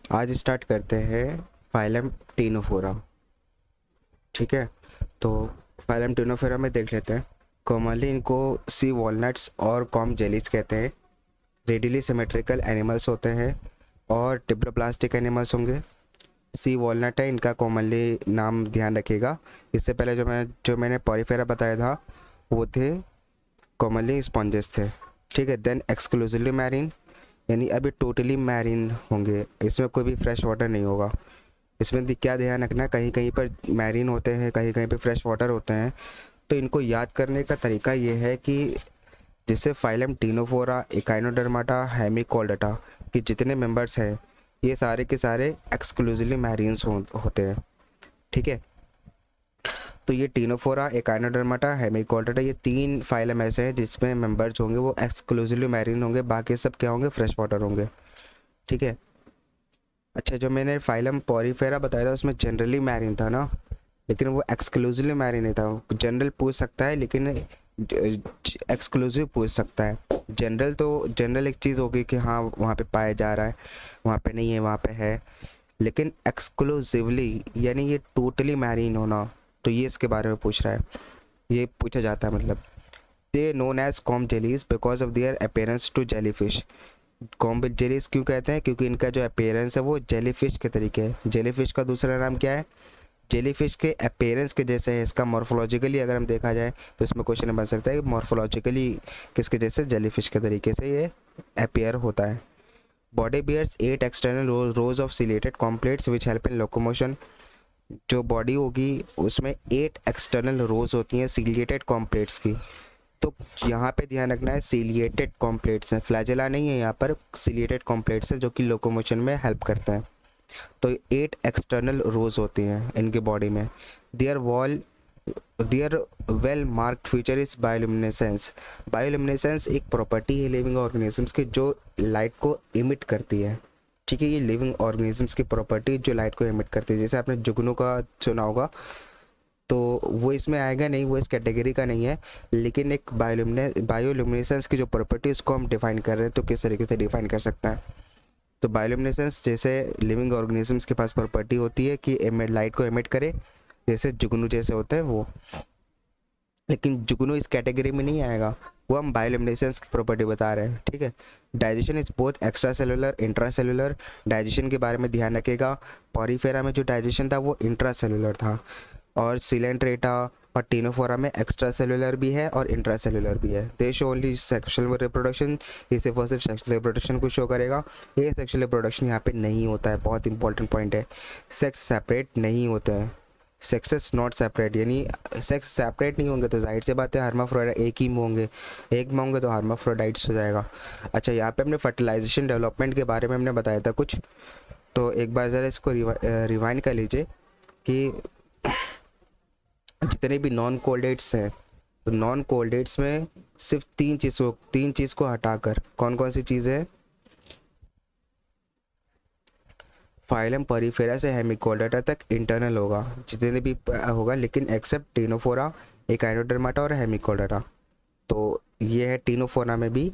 आज स्टार्ट करते हैं फाइलम टीनोफोरा। ठीक है, तो फाइलम टीनोफोरा में देख लेते हैं। कॉमनली इनको सी वॉलनट्स और कॉम जेलीज कहते हैं। रेडिली सिमेट्रिकल एनिमल्स होते हैं और टिप्लोप्लास्टिक एनिमल्स होंगे। सी वॉलनट है, इनका कॉमनली नाम ध्यान रखिएगा। इससे पहले जो मैंने पॉरीफेरा बताया था वो थे कॉमनली स्पॉन्जेस थे। ठीक है, देन एक्सक्लूसिवली मैरीन, यानी अभी टोटली मैरीन होंगे, इसमें कोई भी फ्रेश वाटर नहीं होगा। इसमें क्या ध्यान रखना है, कहीं कहीं पर मैरीन होते हैं, कहीं कहीं पर फ्रेश वाटर होते हैं। तो इनको याद करने का तरीका ये है कि जैसे फाइलम टीनोफोरा, इकाइनोडर्माटा, हेमिकोल्डाटा के जितने मेंबर्स हैं ये सारे के सारे एक्सक्लूसिवली मैरीन्स होते हैं। ठीक है, तो ये टीनोफोरा, इकाइनोडर्माटा, हेमिकोल्डाटा, ये तीन फाइलम ऐसे हैं जिसमें मेंबर्स होंगे वो एक्सक्लूसिवली मैरीन होंगे, बाकी सब क्या होंगे, फ्रेश वाटर होंगे। ठीक है। अच्छा, जो मैंने फाइलम पॉरीफेरा बताया था उसमें जनरली मैरीन था ना, लेकिन वो एक्सक्लूसिवली मैरीन नहीं था। जनरल पूछ सकता है लेकिन एक्सक्लूसिव पूछ सकता है। जनरल तो जनरल एक चीज़ होगी कि हाँ वहाँ पे पाया जा रहा है, वहाँ पे नहीं है, वहाँ पे है। लेकिन एक्सक्लूसिवली यानी ये टोटली मैरीन होना, तो ये इसके बारे में पूछ रहा है, ये पूछा जाता है। मतलब they known as comb jellies because of their appearance to jellyfish. Comb jellies क्यों कहते हैं, क्योंकि इनका जो अपेयरेंस है वो जेलीफिश के तरीके है। जेलीफिश का दूसरा नाम क्या है, जेलीफिश के अपेयरेंस के जैसे है। इसका मॉर्फोलॉजिकली अगर हम देखा जाए तो इसमें क्वेश्चन बन सकता है कि मॉर्फोलॉजिकली किसके जैसे, जेलीफिश के तरीके से ये अपेयर होता है। Body bears 8 external rows of ciliated comb plates which help in locomotion. जो बॉडी होगी उसमें 8 एक्सटर्नल रोज होती हैं सिलिएटेड कॉम्प्लेट्स की। तो यहाँ पे ध्यान रखना है सिलिएटेड कॉम्प्लेट्स हैं, फ्लैजेला नहीं है, यहाँ पर सिलिएटेड कॉम्प्लेट्स हैं जो कि लोकोमोशन में हेल्प करते हैं। तो 8 एक्सटर्नल रोज होती हैं इनके बॉडी में। Their wall their well marked feature is bioluminescence. Bioluminescence एक प्रॉपर्टी है लिविंग ऑर्गेनिजम्स की जो लाइट को इमिट करती है। ठीक है, ये लिविंग ऑर्गेनिजम्स की प्रॉपर्टी जो लाइट को इमिट करती है। जैसे आपने जुगनू का सुना होगा, तो वो इसमें आएगा नहीं, वो इस कैटेगरी का नहीं है, लेकिन एक बायोल्यूमिनेसेंस की जो प्रॉपर्टी उसको हम डिफाइन कर रहे हैं, तो किस तरीके से डिफाइन कर सकते हैं। तो बायोल्यूमिनेसेंस जैसे लिविंग ऑर्गेनिजम्स के पास प्रॉपर्टी होती है कि एमिट लाइट को एमिट करे, जैसे जुगनू जैसे होता है वो। लेकिन जुगनू इस कैटेगरी में नहीं आएगा, वो हम बायोल्यूमिनेसेंस की प्रॉपर्टी बता रहे हैं। ठीक है, digestion is both extra cellular intra cellular. Digestion के बारे में ध्यान रखेगा, पॉरीफेरा में जो डाइजेशन था वो इंट्रा सेलुलर था, और सिलेंट्रेटा और टीनोफोरा में एक्स्ट्रा सेलुलर भी है और इंट्रा सेलुलर भी है। दे शो ओनली सेक्सुअल रिप्रोडक्शन, ये सिर्फ और सिर्फ सेक्सुअल रिप्रोडक्शन को शो करेगा। ये सेक्सुअल रिप्रोडक्शन यहाँ पे नहीं होता है, बहुत इंपॉर्टेंट पॉइंट है। सेक्स सेपरेट नहीं होता है, सेक्सेस नॉट सेपरेट, यानी सेक्स सेपरेट नहीं होंगे तो जाहिर सी बात है हर्माफ्रोडाइट एक ही में होंगे, एक में होंगे तो हर्माफ्रोडाइट्स हो जाएगा। अच्छा, यहाँ पे हमने फर्टिलाइजेशन डेवलपमेंट के बारे में हमने बताया था कुछ, तो एक बार ज़रा इसको रिवाइंड कर लीजिए कि जितने भी नॉन कोल्डेट्स हैं, तो नॉन कोल्डेट्स में सिर्फ तीन चीज़ को हटाकर कौन कौन सी चीज़ें हैं, फाइलम पॉरीफेरा से हेमिकोल्डाटा तक इंटरनल होगा जितने भी होगा, लेकिन एक्सेप्ट टीनोफोरा, एकाइनोडर्माटा और हेमिकोल्डाटा। तो ये है टीनोफोरा में भी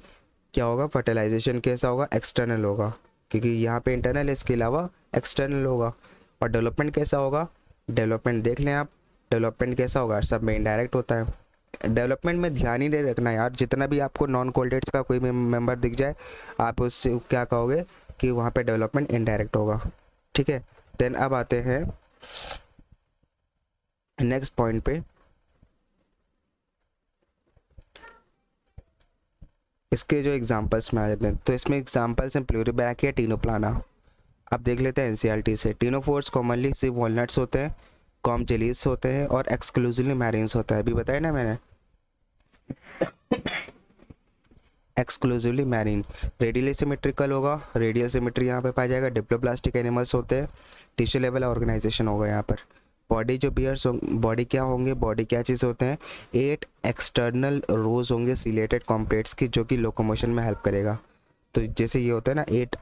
क्या होगा, फर्टिलाइजेशन कैसा होगा, एक्सटर्नल होगा, क्योंकि यहाँ पे इंटरनल है, इसके अलावा एक्सटर्नल होगा। और डेवलपमेंट कैसा होगा, डेवलपमेंट देख लें आप, डेवलपमेंट कैसा होगा, सब में इनडायरेक्ट होता है। डेवलपमेंट में ध्यान ही नहीं रखना यार, जितना भी आपको नॉन कोल्डेट्स का कोई भी मेंबर दिख जाए आप उससे क्या कहोगे कि वहाँ पे डेवलपमेंट इनडायरेक्ट होगा। ठीक है, देन अब आते हैं नेक्स्ट पॉइंट पे। इसके जो एग्जांपल्स में आ जाते हैं, तो इसमें एग्जांपल्स हैं प्लूरीब्रैकिया, टीनोप्लाना। अब देख लेते हैं एनसीईआरटी से। टीनोफोर्स कॉमनली सिर्फ वॉलनट्स होते हैं, कॉम जेलीस होते हैं और एक्सक्लूसिवली मैरीन्स होता है, अभी बताया ना मैंने, एक्सक्लूसिवली मैरीन। रेडियली सिमेट्रिकल होगा, रेडियल सिमेट्री यहाँ पे पाया जाएगा। डिप्लोप्लास्टिक एनिमल्स होते हैं, टिश्यू लेवल ऑर्गेनाइजेशन होगा यहाँ पर। बॉडी जो बियर्स बॉडी क्या होंगे, बॉडी क्या चीज़ होते हैं, 8 एक्सटर्नल रोज होंगे सिलेटेड कॉम्प्लेट्स की जो कि लोकोमोशन में हेल्प करेगा। तो जैसे ये होता है ना 8,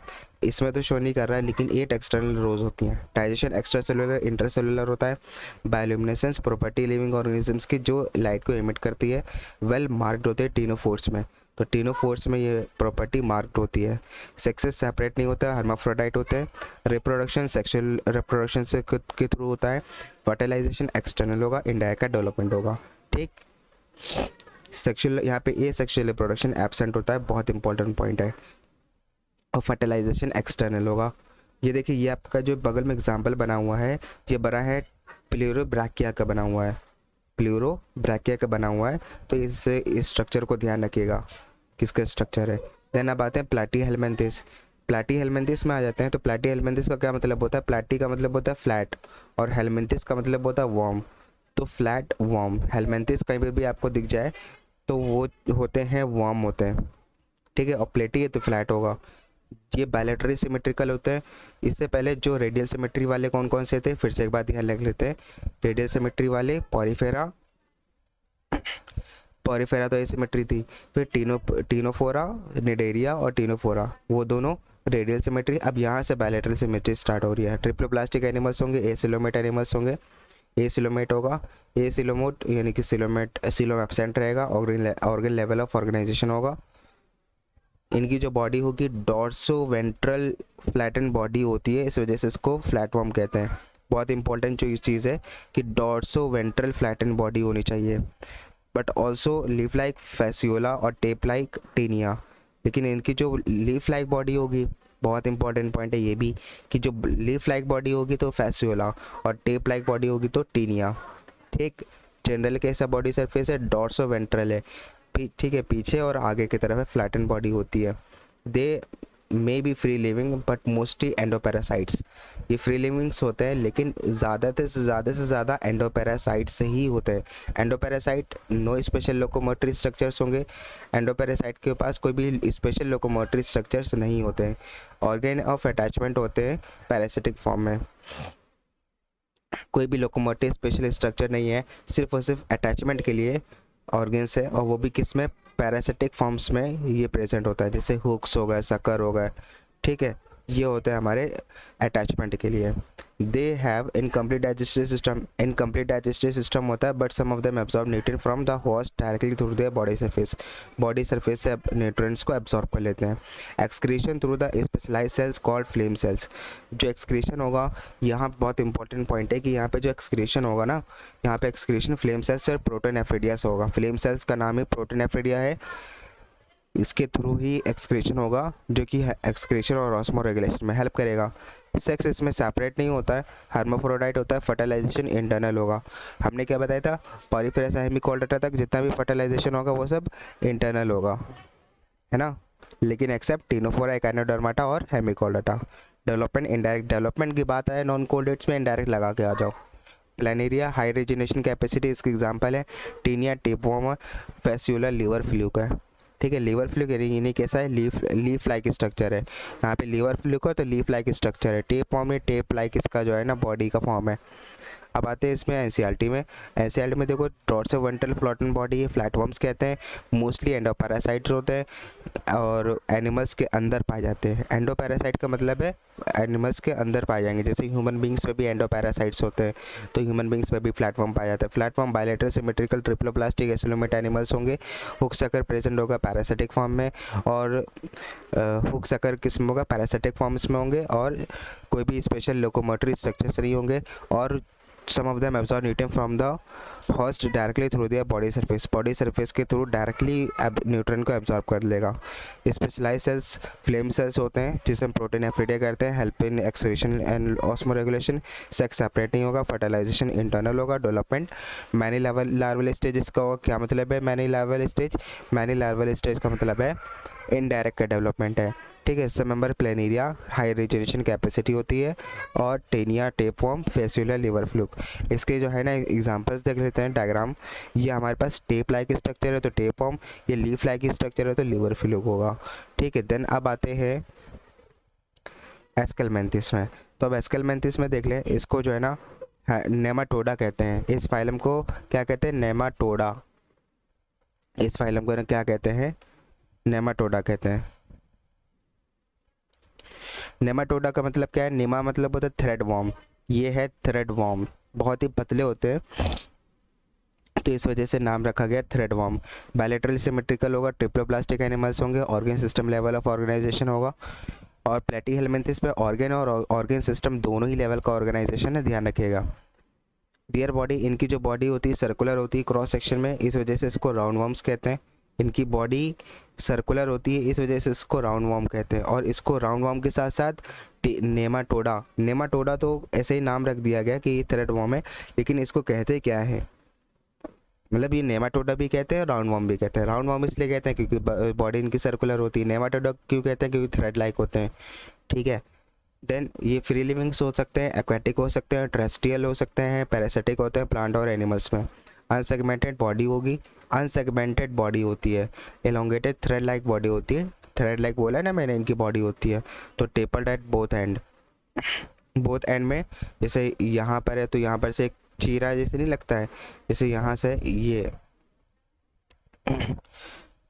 इसमें तो शो नहीं कर रहा है लेकिन 8 एक्सटर्नल रोज होती हैं। Digestion extra cellular inter cellular होता है। बायोल्यूमिनेसेंस प्रॉपर्टी लिविंग ऑर्गेनिजम्स की जो लाइट को एमिट करती है, वेल मार्क्ड होते हैं टीनोफोर्स में। तो टीनोफोर्स में ये प्रॉपर्टी मार्क्ड होती है। सेक्सेस सेपरेट नहीं होता है, हर्माफ्रोडाइट होते हैं। रिप्रोडक्शन सेक्सुअल रिप्रोडक्शन से के थ्रू होता है। फर्टिलाइजेशन एक्सटर्नल होगा, इंडायरेक्ट का डेवलपमेंट होगा। ठीक, सेक्सुअल यहाँ पे ए सेक्सुअल रिप्रोडक्शन एब्सेंट होता है, बहुत इंपॉर्टेंट पॉइंट है। और फर्टिलाइजेशन एक्सटर्नल होगा। ये देखिए, ये आपका जो बगल में एग्जाम्पल बना हुआ है, ये बना है प्लूरोब्रैकिया का बना हुआ है, प्लूरोब्रैकिया का बना हुआ है। तो इससे इस स्ट्रक्चर को ध्यान रखिएगा, किसका स्ट्रक्चर है। देन अब आते हैं प्लैटीहेल्मिन्थिस। प्लैटीहेल्मिन्थिस में आ जाते हैं। तो प्लैटीहेल्मिन्थिस का क्या मतलब होता है? प्लैटी का मतलब होता है फ्लैट, और हेल्मिन्थिस का मतलब होता है वॉर्म। तो फ्लैट वॉर्म हेल्मिन्थिस कहीं पे भी आपको दिख जाए तो वो होते हैं वॉर्म होते हैं, ठीक है। और प्लेटी है तो फ्लैट होगा। ये बायलैटरली सिमेट्रिकल होते हैं। इससे पहले जो रेडियल सिमेट्री वाले कौन कौन से थे, फिर से एक बार ध्यान रख लेते हैं। रेडियल सिमेट्री वाले पॉरीफेरा, पॉरीफेरा तो एसिमेट्री थी। फिर टीनोफोरा, निडेरिया और टीनोफोरा, वो दोनों रेडियल सिमेट्री। अब यहाँ से बायलैटरल सिमेट्री स्टार्ट हो रही है। ट्रिप्लोप्लास्टिक एनिमल्स होंगे, एसिलोमेट एनिमल्स होंगे। एसिलोमेट होगा, एसिलोमोट यानी कि सिलोमेट, सिलोम एब्सेंट रहेगा। ऑर्गन लेवल ऑफ ऑर्गेनाइजेशन होगा। इनकी जो बॉडी होगी डॉर्सो वेंट्रल फ्लैटन बॉडी होती है, इस वजह से इसको फ्लैटवर्म कहते हैं। बहुत इंपॉर्टेंट जो चीज़ है कि डॉर्सो वेंट्रल फ्लैटन बॉडी होनी चाहिए। But also leaf like Fasciola और टेप लाइक टीनिया। लेकिन इनकी जो लीफ लाइक बॉडी होगी, बहुत इंपॉर्टेंट पॉइंट है ये भी, कि जो लीफ लाइक बॉडी होगी तो फैसियोला, और टेप लाइक बॉडी होगी तो टीनिया। ठीक, जनरल कैसा बॉडी सरफेस है? डॉर्सो वेंट्रल है, ठीक है, पीछे और आगे की तरफ है, फ्लैटन बॉडी होती है। They may be free living but mostly endoparasites. ये फ्री लिविंग्स होते हैं, लेकिन ज़्यादा से ज़्यादा एंडोपैरासाइट से ही होते हैं। Endoparasite no special locomotory structures होंगे। एंडोपैरासाइट के पास कोई भी स्पेशल लोकोमोटरी स्ट्रक्चर्स नहीं होते हैं। ऑर्गन ऑफ अटैचमेंट होते हैं पैरासिटिक फॉर्म में। कोई भी लोकोमोटिव स्पेशल स्ट्रक्चर नहीं है, सिर्फ और सिर्फ अटैचमेंट के लिए ऑर्गन्स है, और वो भी किस में? पैरासिटिक फॉर्म्स में ये प्रेजेंट होता है, जैसे हुक्स हो गए, सकर हो गए, ठीक है। ये होता है हमारे अटैचमेंट के लिए। They have incomplete digestive system, incomplete digestive system होता है, but some of them absorb nutrient from the host directly through their body surface. Body surface से न्यूट्रिएंट्स को एब्जॉर्ब कर लेते हैं। Excretion through the specialised cells called flame cells. जो excretion होगा, यहाँ बहुत इंपॉर्टेंट पॉइंट है कि यहाँ पे जो एक्सक्रीशन होगा ना, यहाँ पे एक्सक्रीशन फ्लेम सेल्स और प्रोटोनेफ्रिडिया से होगा। फ्लेम सेल्स का नाम ही प्रोटोनेफ्रिडिया है, इसके थ्रू ही एक्सक्रीशन होगा, जो कि एक्सक्रीशन और ऑस्मो रेगुलेशन में हेल्प करेगा। सेक्स इसमें सेपरेट नहीं होता है, हर्माफ्रोडाइट होता है। फर्टिलाइजेशन इंटरनल होगा। हमने क्या बताया था? पॉलीफेरा से हेमिकोल्डाटा तक जितना भी फर्टिलाइजेशन होगा वो सब इंटरनल होगा, है ना। लेकिन एक्सेप्ट टीनोफोरा, एकाइनोडर्माटा और हेमिकोल्डाटा। डेवलपमेंट, इनडायरेक्ट डेवलपमेंट की बात आए नॉन कोल्डेट्स में, इनडायरेक्ट लगा के आ जाओ। प्लानेरिया हाई रेजिनेशन कैपेसिटी, इसके एग्जाम्पल है Taenia, tapeworm, Fasciola, liver fluke है, ठीक है। लीवर फ्लूक यानी कैसा है? लीफ लाइक स्ट्रक्चर है। यहाँ पे लीवर फ्लूक है तो लीफ लाइक स्ट्रक्चर है। टेप फॉर्म में टेप लाइक इसका जो है ना बॉडी का फॉर्म है। अब आते हैं इसमें एनसीईआरटी में। एनसीईआरटी में देखो, डॉर्सो वेंट्रल फ्लैटन बॉडी है, फ्लैटवर्म्स कहते हैं। मोस्टली एंडोपैरासाइट होते हैं और एनिमल्स के अंदर पाए जाते हैं। एंडोपैरासाइट का मतलब है एनिमल्स के अंदर पाए जाएंगे, जैसे ह्यूमन बींग्स में भी एंडोपैरासाइट्स होते हैं, तो ह्यूमन बींग्स में भी फ्लैटवर्म पाया जाता है। Flatworm bilateral symmetrical ट्रिप्लोप्लास्टिक acoelomate animals होंगे। हुक सकर प्रेजेंट होगा पैरासिटिक फॉर्म में, और हुक सकर किस में होगा? पैरासिटिक फॉर्म्स में होंगे, और कोई भी स्पेशल लोकोमोटरी स्ट्रक्चर्स नहीं होंगे। और some of them absorb nutrient from the host directly through their body surface। Body surface के थ्रू डायरेक्टली न्यूट्रिएंट को एब्जॉर्ब कर लेगा। स्पेशलाइज सेल्स फ्लेम सेल्स होते हैं, जिसे हम प्रोटोनेफ्रिडिया कहते हैं। Help in excretion and osmo regulation. Sex separate नहीं होगा। फर्टिलाइजेशन इंटरनल होगा। डेवलपमेंट मैनी लार्वल स्टेज, इसका क्या मतलब है? Many larval stage, many larval stage का मतलब है इनडायरेक्ट का डेवलपमेंट है, ठीक है। इससे member Planaria high regeneration capacity होती है, और Taenia, tapeworm, Fasciola, liver fluke. इसके जो है ना एग्जांपल्स देख लेते हैं। डायग्राम, ये हमारे पास टेप लाइक स्ट्रक्चर है तो टेपवर्म, ये लीफ लाइक स्ट्रक्चर है तो लीवर फ्लूक होगा, ठीक है। देन अब आते हैं एस्केलमेंथिस में। तो अब एस्केलमेंथिस में देख लें, इसको जो है ना नेमाटोडा कहते हैं। इस फाइलम को क्या कहते हैं? नेमाटोडा। इस फाइलम को क्या कहते हैं? नेमाटोडा कहते हैं। नेमाटोडा का मतलब क्या है? निमा मतलब होता है थ्रेड वॉर्म, ये है थ्रेड वॉर्म, बहुत ही पतले होते हैं। तो इस वजह से नाम रखा गया थ्रेड वॉर्म। बायलैटरल सिमेट्रिकल होगा, ट्रिप्लोप्लास्टिक एनिमल्स होंगे, organ system level of organisation होगा। और प्लेटीहेल्मिन्थेस पे ऑर्गन और ऑर्गन सिस्टम दोनों ही लेवल का ऑर्गेनाइजेशन है, ध्यान रखिएगा। दियर बॉडी, इनकी जो बॉडी होती है सर्कुलर होती है क्रॉस सेक्शन में, इस वजह से इसको राउंड वॉर्म्स कहते हैं। इनकी बॉडी सर्कुलर होती है, इस वजह से इसको राउंड वॉर्म कहते हैं। और इसको राउंड वॉर्म के साथ साथ नेमाटोडा, नेमाटोडा तो ऐसे ही नाम रख दिया गया कि ये थ्रेड वॉर्म है, लेकिन इसको कहते क्या है, मतलब ये नेमाटोडा भी कहते हैं, राउंड वॉर्म भी कहते हैं। राउंड वॉर्म इसलिए कहते हैं क्योंकि बॉडी इनकी सर्कुलर होती है। नेमाटोडा क्यों कहते हैं, क्योंकि थ्रेड लाइक होते हैं, ठीक है। देन ये फ्री लिविंग्स हो सकते हैं, एक्वेटिक हो सकते हैं, टेरेस्ट्रियल हो सकते हैं, पैरासिटिक होते हैं प्लांट और एनिमल्स में। अनसेगमेंटेड बॉडी होगी, अनसेगमेंटेड बॉडी होती है, एलोंगेटेड थ्रेड लाइक बॉडी होती है। थ्रेड लाइक बोला है ना मैंने, इनकी बॉडी होती है। तो tapered at both and, both and में जैसे यहाँ पर है तो यहाँ पर से एक चीरा जैसे नहीं लगता है, जैसे यहाँ से ये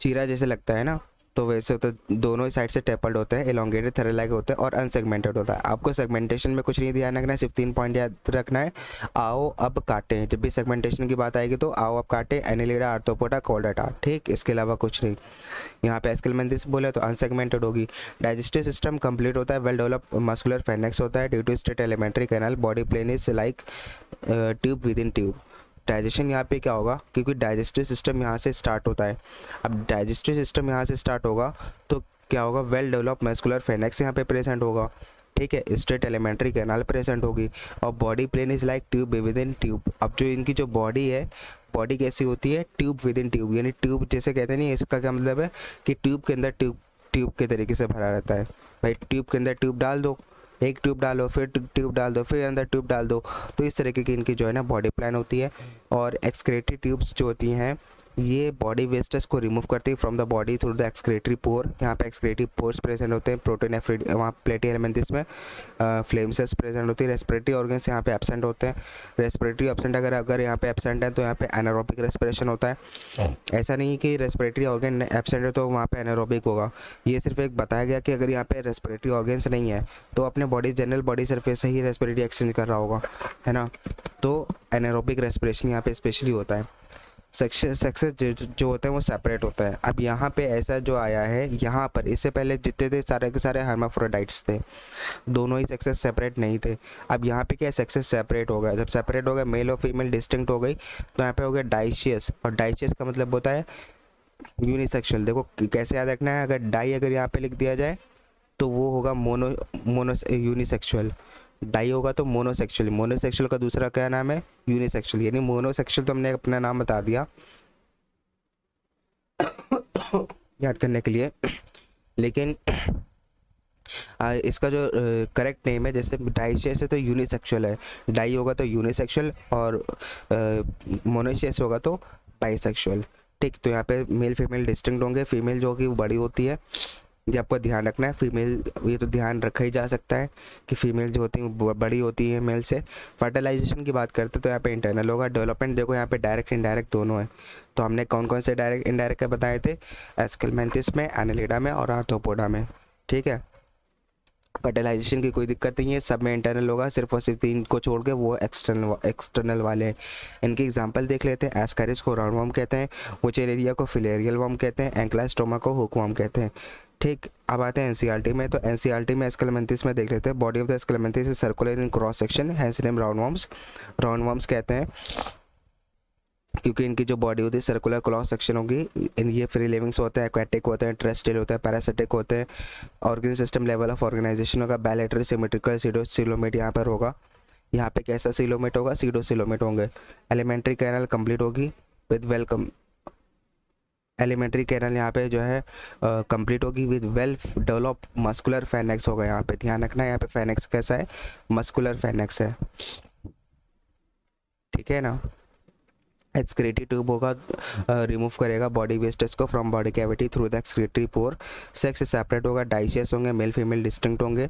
चीरा जैसे लगता है ना, तो वैसे तो दोनों ही साइड से टेपर्ड होते हैं, एलोंगेटेड थ्रेड लाइक होते हैं और अनसेगमेंटेड होता है। आपको सेगमेंटेशन में कुछ नहीं ध्यान रखना है, सिर्फ 3 पॉइंट याद रखना है। आओ अब काटें, जब भी सेगमेंटेशन की बात आएगी तो आओ अब काटें, एनिलिडा, आर्थ्रोपोडा, कॉर्डेटा, ठीक, इसके अलावा कुछ नहीं। यहाँ पे एस्केलमेंथिस बोले तो अनसेगमेंटेड होगी। डाइजेस्टिव सिस्टम कंप्लीट होता है, वेल डेवलप मस्कुलर फेनेक्स होता है, due to straight alimentary canal, body plan is like tube within tube. Digestion यहाँ पे क्या होगा, क्योंकि डाइजेस्टिव सिस्टम यहाँ से स्टार्ट होता है। अब डाइजेस्टिव सिस्टम यहाँ से स्टार्ट होगा तो क्या होगा, वेल डेवलप मस्कुलर फेनेक्स यहाँ पे प्रेजेंट होगा, ठीक है, स्ट्रेट एलिमेंट्री कैनाल प्रेजेंट होगी, और body plan is like tube within tube. अब जो इनकी जो बॉडी है, बॉडी कैसी होती है, ट्यूब विद इन ट्यूब, यानी ट्यूब जैसे कहते हैं नहीं, इसका क्या मतलब है कि ट्यूब के अंदर ट्यूब, ट्यूब के तरीके से भरा रहता है। भाई ट्यूब के अंदर ट्यूब डाल दो, एक ट्यूब डालो, फिर ट्यूब डाल दो, फिर अंदर ट्यूब डाल दो, तो इस तरीके की इनकी जो है ना बॉडी प्लान होती है। और एक्सक्रेटरी ट्यूब्स जो होती हैं ये बॉडी वेस्टेज को रिमूव करती है from the body through the excretory pore. यहाँ पे एक्सक्रेटरी पोर्स प्रेजेंट होते हैं, प्रोटीन एफ्रिड वहाँ प्लेटीहेल्मिन्थेस में फ्लेम सेल्स प्रेजेंट होती है। रेस्पिरेटरी ऑर्गन्स यहाँ पे एब्सेंट होते हैं। रेस्पिरेटरी एब्सेंट अगर यहाँ पे एब्सेंट है तो यहाँ पे एनारोबिक रेस्पिरेशन होता है। ऐसा नहीं कि रेस्पिरेटरी ऑर्गन एब्सेंट है तो वहाँ पे एनारोबिक होगा, ये सिर्फ एक बताया गया कि अगर यहाँ पे रेस्पिरेटरी ऑर्गन्स नहीं है तो अपने बॉडी जनरल बॉडी सरफेस से ही रेस्पिरेटरी एक्सचेंज कर रहा होगा, है ना। तो एनारोबिक रेस्पिरेशन यहाँ पे स्पेशली होता है। सक्सेस जो होते हैं वो सेपरेट होता है। अब यहाँ पे ऐसा जो आया है, यहाँ पर इससे पहले जितने थे सारे के सारे हर्माफ्रोडाइट्स थे, दोनों ही सेक्सेस सेपरेट नहीं थे। अब यहाँ पे क्या सेक्सेस सेपरेट हो गया, जब सेपरेट हो गया मेल और फीमेल डिस्टिंक्ट हो गई तो यहाँ पे हो गया डाइशियस, और डाइशियस का मतलब होता है यूनिसेक्सुअल। देखो कैसे याद रखना है, अगर डाई अगर यहाँ पे लिख दिया जाए तो वो होगा मोनो यूनिसेक्सुअल, डाई होगा तो मोनोसेक्सुअल, मोनोसेक्सुअल का दूसरा क्या नाम है, यूनिसेक्सुअल। यानी मोनोसेक्सुअल तो हमने अपना नाम बता दिया याद करने के लिए, लेकिन इसका जो करेक्ट नेम है, जैसे डाइशियस है तो यूनिसेक्सुअल है, डाई होगा तो यूनिसेक्सुअल, और मोनोशियस होगा तो बाइसेक्सुअल, ठीक। तो यहाँ पे मेल फीमेल डिस्टिंक्ट होंगे। फीमेल जो कि वो बड़ी होती है, ये आपको ध्यान रखना है। फीमेल ये तो ध्यान रखा ही जा सकता है कि फीमेल जो होती है बड़ी होती है मेल से। फर्टिलाइजेशन की बात करते हैं तो यहाँ पे इंटरनल होगा। डेवलपमेंट देखो यहाँ पे डायरेक्ट इनडायरेक्ट दोनों है, तो हमने कौन कौन से डायरेक्ट इनडायरेक्ट बताए थे, एस्केलमेंथिस में, एनालिडा में और आर्थ्रोपोडा में, ठीक है। फर्टिलाइजेशन की कोई दिक्कत नहीं है, सब में इंटरनल होगा, सिर्फ और सिर्फ 3 को छोड़ के वो एक्सटर्नल वाले हैं। इनके एग्जांपल देख लेते हैं। एस्कारिस को राउंड वर्म कहते हैं, वुचेरेरिया को फिलेरियल वर्म कहते हैं, एंक्लास्टोमा को हुक वर्म कहते हैं, ठीक। अब आते हैं एनसीईआरटी में, तो एनसीईआरटी में एस्केलमेंथिस में देख लेते हैं। Body of the Aschelminthes is circular in cross section, hence name round worms. Round worms कहते हैं क्योंकि इनकी जो बॉडी होती है सर्कुलर क्रॉस सेक्शन होगी। इन ये फ्री लिविंग्स होते हैं, एक्वेटिक होते हैं, टेरेस्ट्रियल होते हैं, पैरासिटिक होते हैं। Organ system level of organisation होगा, बायलैटरल सिमेट्रिकल सीडोसिलोमेट यहाँ पर होगा। यहाँ पे कैसा सिलोमेट होगा, सीडोसिलोमेट होंगे। एलिमेंट्री कैनल कंप्लीट होगी विद वेलकम, एलिमेंट्री कैनल यहाँ पे जो है कंप्लीट होगी विद वेल डेवलप मस्कुलर फेनेक्स होगा। यहाँ पे ध्यान रखना है, यहाँ पे फेनेक्स कैसा है, मस्कुलर फेनेक्स है, ठीक है ना। एक्सक्रेटरी ट्यूब होगा, रिमूव करेगा बॉडी वेस्टेज को from body cavity through the excretory pore. Sex separate होगा, डाइशियस होंगे, मेल फीमेल डिस्टिंक्ट होंगे।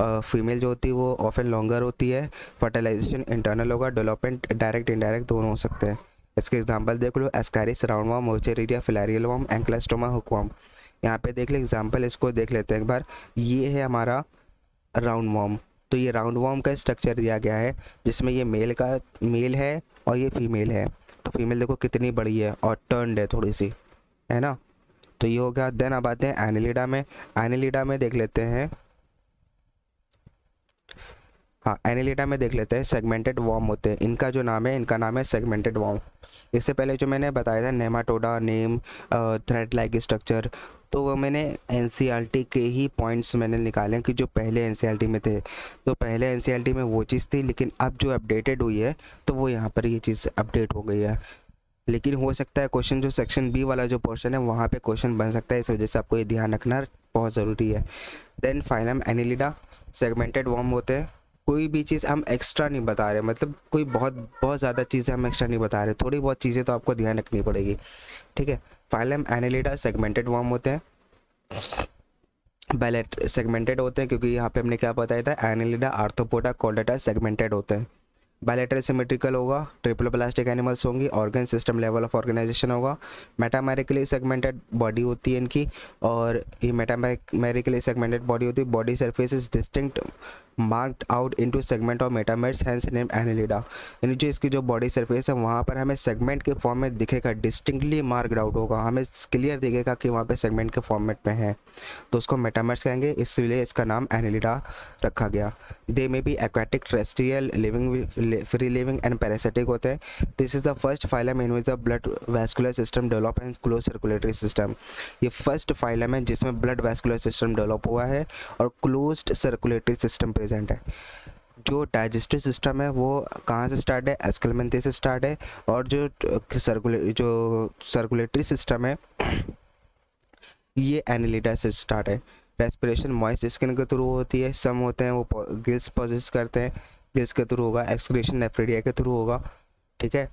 फीमेल जो होती है वो ऑफन लॉन्गर होती है। फर्टिलाइजेशन इंटरनल होगा, डेवलपमेंट डायरेक्ट इनडायरेक्ट दोनों हो सकते हैं। इसके एग्जांपल देख लो, ascaris roundworm, wuchereria filarial worm, ancylostoma hookworm. यहाँ पे देख ले एग्जांपल, इसको देख लेते हैं एक बार। ये है हमारा राउंड वर्म, तो ये राउंड वर्म का स्ट्रक्चर दिया गया है जिसमें ये मेल है और ये फीमेल है। तो फीमेल देखो कितनी बड़ी है और टर्न्ड है थोड़ी सी, है ना। तो ये हो गया। देन अब आते हैं एनिलिडा में। एनिलिडा में देख लेते हैं, हाँ एनिलिडा में देख लेते हैं सेगमेंटेड वॉर्म होते हैं। इनका जो नाम है, इनका नाम है सेगमेंटेड वॉर्म। इससे पहले जो मैंने बताया था Nematoda name, thread like structure, तो वो मैंने एनसीईआरटी के ही पॉइंट्स मैंने निकाले कि जो पहले एनसीईआरटी में थे। तो पहले एनसीईआरटी में वो चीज़ थी, लेकिन अब जो अपडेटेड हुई है तो वो यहाँ पर ये चीज़ अपडेट हो गई है। लेकिन हो सकता है क्वेश्चन जो सेक्शन बी वाला जो पोर्शन है वहाँ पे क्वेश्चन बन सकता है, इस वजह से आपको ये ध्यान रखना बहुत ज़रूरी है। Then phylum Annelida segmented worm होते हैं। कोई भी चीज़ हम एक्स्ट्रा नहीं बता रहे, मतलब कोई बहुत बहुत ज़्यादा चीज़ें हम एक्स्ट्रा नहीं बता रहे, थोड़ी बहुत चीज़ें तो आपको ध्यान रखनी पड़ेगी, ठीक है। फाइलम एनिलिडा सेगमेंटेड वॉर्म होते हैं। बैलेट सेगमेंटेड होते हैं क्योंकि यहाँ पे हमने क्या बताया था, एनिलिडा आर्थ्रोपोडा कॉर्डेटा सेगमेंटेड होते हैं। बायलैटरल सिमेट्रिकल होगा, ट्रिपल प्लास्टिक एनिमल्स होंगी, organ system level of organisation होगा। मेटामेरिकली सेगमेंटेड बॉडी होती है इनकी, और ये मेटामेरिकली सेगमेंटेड बॉडी होती है। Body surface is distinct marked out into segment और मेटामेर्स, हैंस नेम एनिलिडा। यानी जो इसकी जो बॉडी सरफेस है वहाँ पर हमें सेगमेंट के फॉर्म में दिखेगा, डिस्टिंक्टली मार्क्ड आउट होगा, हमें क्लियर दिखेगा कि वहाँ पे सेगमेंट के फॉर्मेट में है, तो उसको मेटामेर्स कहेंगे, इसलिए इसका नाम एनिलिडा रखा गया। दे में भी aquatic, terrestrial, living, free living and parasitic होते हैं। This is the first phylum in which the blood vascular system develop and close circulatory system. ये फर्स्ट फाइलम है जिसमें ब्लड वैस्कुलर सिस्टम डेवलप हुआ है और क्लोज्ड सर्कुलेटरी सिस्टम प्रेजेंट है। जो डाइजेस्टिव सिस्टम है वो कहाँ से स्टार्ट है, एस्केलमेंथी से स्टार्ट है, और जो सर्कुलेटरी सिस्टम है ये एनिलिडा से स्टार्ट है। रेस्पिरेशन मॉइस्ट स्किन के थ्रू होती है, सम होते हैं वो गिल्स पोजेस करते हैं, गिल्स के थ्रू होगा। एक्सक्रीशन नेफ्रेडिया के थ्रू होगा, ठीक है,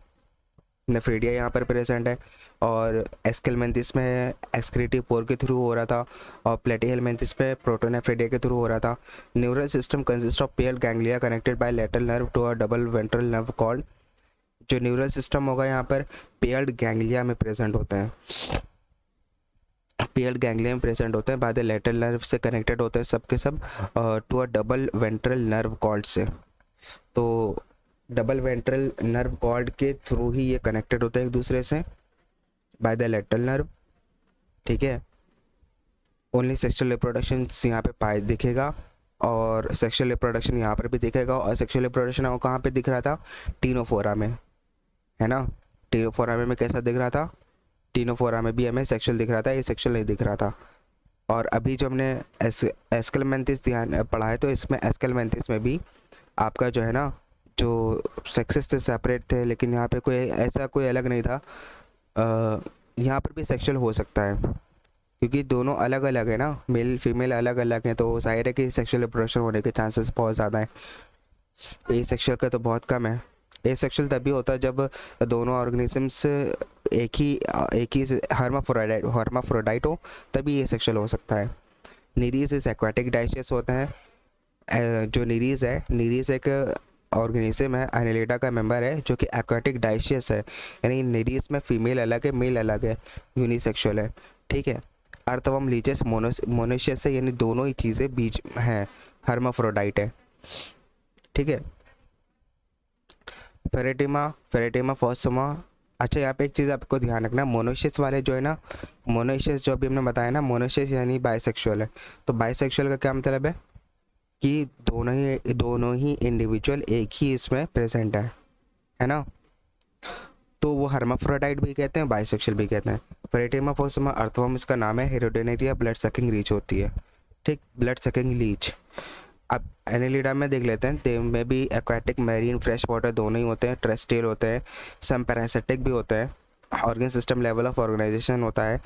नेफ्रेडिया यहाँ पर प्रेजेंट है। और एस्केलमेंथिस में एक्सक्रीटिव पोर के थ्रू हो रहा था, और प्लेटीहेलमेंथिस में प्रोटोनेफ्रेडिया के थ्रू हो रहा था। Neural system consist of pair ganglia connected by lateral nerve to a double ventral nerve called. जो न्यूरल सिस्टम होगा यहाँ पर पेयर्ड गैंग्लिया में प्रेजेंट होते हैं, पेयर्ड गैंग्लिया में प्रेजेंट होते हैं, बाद लेटरल नर्व से कनेक्टेड होते हैं सब के सब to a double ventral nerve cord से। तो डबल वेंट्रल नर्व कॉर्ड के थ्रू ही ये कनेक्टेड होते हैं एक दूसरे से बाय द लेटरल नर्व, ठीक है। ओनली सेक्सुअल रिप्रोडक्शन यहाँ पे पाए दिखेगा, और सेक्सुअल रिप्रोडक्शन यहाँ पर भी दिखेगा। और सेक्सुअल रिप्रोडक्शन वो कहाँ पे दिख रहा था, टीनोफोरा में, है ना। टीनोफोरा में कैसा दिख रहा था, टीनोफोरा में भी हमें सेक्सुअल दिख रहा था, ये सेक्सुअल नहीं दिख रहा था। और अभी जो हमने एस्केलमेंथिस ध्यान पढ़ा है, तो इसमें एस्केलमेंथिस में भी आपका जो है ना, जो सेक्सेस से सेपरेट थे, लेकिन यहाँ पे कोई ऐसा कोई अलग नहीं था। यहाँ पर भी सेक्सुअल हो सकता है क्योंकि दोनों अलग अलग है ना, मेल फीमेल अलग अलग हैं, तो जाहिर है कि सेक्सुअल रिप्रोडक्शन होने के चांसेस बहुत ज़्यादा हैं। ए सेक्सुअल का तो बहुत कम है। ए सेक्सुअल तभी होता है जब दोनों ऑर्गेनिजम्स एक ही हर्माफ्रोडाइट हो, तभी ये सेक्सुअल हो सकता है। नीरीज इस एक्वाटिक डाइशियस होते हैं। जो नीरीज है, नीरीज एक ऑर्गेनिज्म है, एनिलिडा का मेंबर है, जो कि एक्वाटिक डाइशियस है, यानी नीरीज में फीमेल अलग है मेल अलग है, यूनिसेक्सुअल है, ठीक है। अर्थवर्म लीचेस मोनोशियस है, यानी दोनों ही चीज़ें बीच हैं, हर्माफ्रोडाइट है, ठीक है। फेरेटिमा फॉस्सोमा। अच्छा यहाँ पे एक चीज़ आपको ध्यान रखना, मोनोशियस वाले जो है ना, मोनोशियस जो अभी हमने बताया ना, मोनोशियस यानी बाइसेक्सुअल है। तो बाइसेक्सुअल का क्या मतलब है कि दोनों ही इंडिविजुअल एक ही इसमें प्रेजेंट है ना। तो वो हर्माफ्रोडाइट भी कहते हैं, बाइसेक्सुअल भी कहते हैं। फेरेटिमा फॉस्सोमा अर्थवर्म इसका नाम है, हेरोडेनेरिया ब्लड सकिंग रीच होती है, ठीक, ब्लड सकिंग लीच। अब एनिलिडा में देख लेते हैं, दे में भी एक्वाटिक, मैरीन, फ्रेश वाटर दोनों ही होते हैं, टेरेस्ट्रियल होते हैं, सम पैरासिटिक भी होते हैं, organ system level of organisation होता है,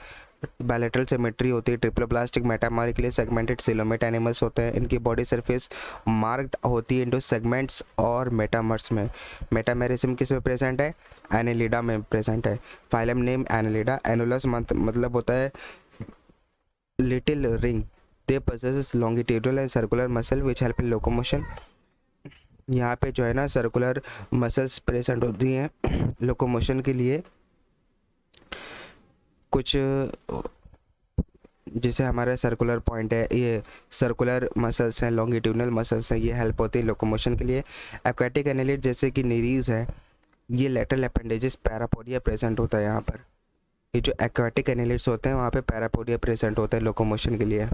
बायलैटरल सिमेट्री होती है, triploblastic metamerically segmented coelomate animals होते हैं। इनकी बॉडी सरफेस मार्क्ड होती है इनटू सेगमेंट्स और मेटामर्स में। मेटामेरिज्म किस में प्रेजेंट है, एनिलिडा में प्रेजेंट है। फाइलम नेम एनिलिडा, एनुलस मतलब होता है little ring. They possesses longitudinal and circular muscle which help in locomotion। यहाँ पे जो है ना सर्कुलर मसल्स प्रेजेंट होती हैं लोकोमोशन के लिए। कुछ जैसे हमारा सर्कुलर पॉइंट है, ये सर्कुलर मसल्स हैं, लॉन्गिट्यूडनल मसल्स हैं, ये हेल्प होती है लोकोमोशन के लिए। एक्वाटिक एनिलिड जैसे कि नीरीज है, ये लेटरल अपेंडेजेस पैरापोडिया प्रेजेंट होता है यहाँ पर। ये जो एक्वाटिक एनिलिड्स होते हैं वहाँ पे पैरापोडिया प्रेजेंट होता है लोकोमोशन के लिए।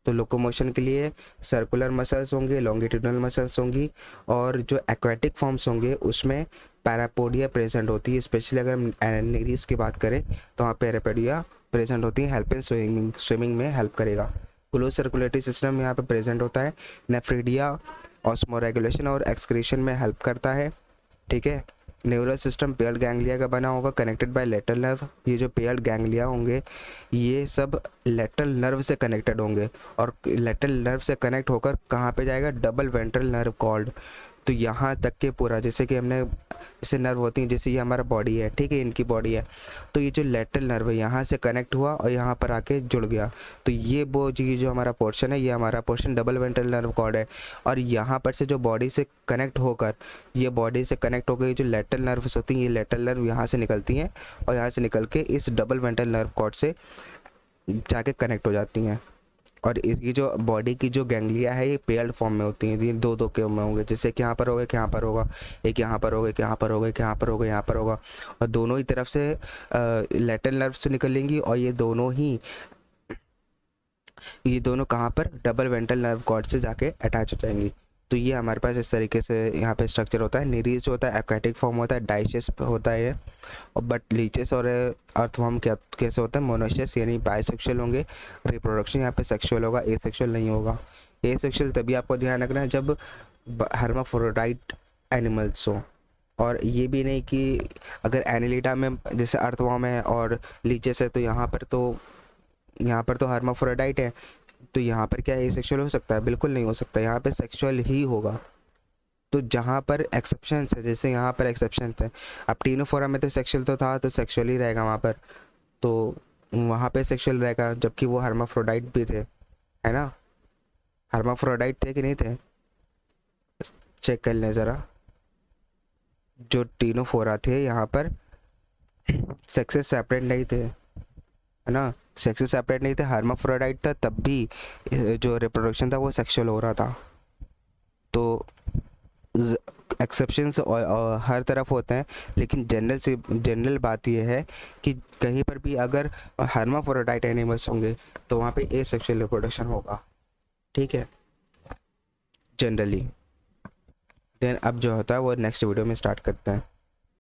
तो लोकोमोशन के लिए सर्कुलर मसल्स होंगे, लॉन्गिट्यूडनल मसल्स होंगी, और जो एक्वाटिक फॉर्म्स होंगे उसमें पैरापोडिया प्रेजेंट होती है। स्पेशली अगर हम एनिलीज की बात करें तो वहाँ पैरापोडिया प्रेजेंट होती है, हेल्प इन स्विमिंग में हेल्प करेगा। क्लोज सर्कुलेटरी सिस्टम यहाँ पे प्रेजेंट होता है। नेफ्रिडिया ऑस्मोरेगुलेशन और एक्सक्रीशन में हेल्प करता है, ठीक है। न्यूरल सिस्टम पेयर्ड गैंग्लिया का बना होगा, कनेक्टेड बाय लेटरल नर्व। ये जो पेयर्ड गैंग्लिया होंगे ये सब लेटरल नर्व से कनेक्टेड होंगे, और लेटरल नर्व से कनेक्ट होकर कहाँ पे जाएगा, डबल वेंट्रल नर्व कॉर्ड। तो यहाँ तक के पूरा, जैसे कि हमने जैसे नर्व होती हैं, जैसे ये हमारा बॉडी है, ठीक है, इनकी बॉडी है, तो ये जो लेटरल नर्व है यहाँ से कनेक्ट हुआ और यहाँ पर आके जुड़ गया। तो ये वो जो हमारा पोर्शन है, ये हमारा portion double ventral nerve cord है। और यहाँ पर से जो बॉडी से कनेक्ट होकर, ये बॉडी से कनेक्ट होकर ये जो लेटरल नर्व्स होती हैं, ये लेटरल नर्व यहाँ से निकलती हैं और यहाँ से निकल के इस डबल वेंट्रल नर्व कॉर्ड से जाके कनेक्ट हो जाती हैं। और इसकी जो बॉडी की जो गैंग्लिया है ये पेयर्ड फॉर्म में होती हैं, ये दो दो के में होंगे, जैसे कि यहाँ पर होगा, कि यहाँ पर होगा, एक यहाँ पर होगा, कि यहाँ पर होगा, कि यहाँ पर होगा, यहाँ पर होगा। और दोनों ही तरफ से लेटरल नर्व से निकलेंगी, और ये दोनों कहाँ पर, डबल वेंट्रल नर्व कॉर्ड से जाके अटैच हो जाएंगी। तो ये हमारे पास इस तरीके से यहाँ पे स्ट्रक्चर होता है। निरीज जो होता है एक्वाटिक फॉर्म होता है, डाइशियस होता है ये, और बट लीचेस और अर्थवर्म कैसे होता है, मोनोशियस यानी बायसेक्सुअल होंगे। रिप्रोडक्शन यहाँ पे सेक्सुअल होगा, एसेक्सुअल नहीं होगा। एसेक्सुअल तभी आपको ध्यान रखना है जब हर्माफ्रोडाइट एनिमल्स हो, और ये भी नहीं कि अगर एनिलिडा में जैसे अर्थवर्म है और लीचेस है तो यहाँ पर तो हर्माफ्रोडाइट है, तो यहाँ पर क्या एसेक्सुअल हो सकता है? बिल्कुल नहीं हो सकता, यहाँ पे सेक्सुअल ही होगा। तो जहाँ पर एक्सेप्शंस है, जैसे यहाँ पर एक्सेप्शंस है, अब टीनोफोरा में तो सेक्सुअल तो था, तो सेक्सुअल ही रहेगा वहाँ पर, तो वहाँ पे सेक्सुअल रहेगा, जबकि वो हर्माफ्रोडाइट भी थे, है ना। हर्माफ्रोडाइट थे कि नहीं थे, चेक कर लें ज़रा। जो टीनोफोरा थे यहाँ पर सेक्सेस सेपरेट नहीं थे, है ना, सेक्सेस सेपरेट नहीं थे, हर्माफ्रोडाइट था, तब भी जो रिप्रोडक्शन था वो सेक्सुअल हो रहा था। तो एक्सेप्शंस हर तरफ होते हैं, लेकिन जनरल बात यह है कि कहीं पर भी अगर हर्माफ्रोडाइट एनिमल्स होंगे तो वहाँ पे एसेक्सुअल रिप्रोडक्शन होगा, ठीक है, जनरली। देन अब जो होता है वो नेक्स्ट वीडियो में स्टार्ट करते हैं।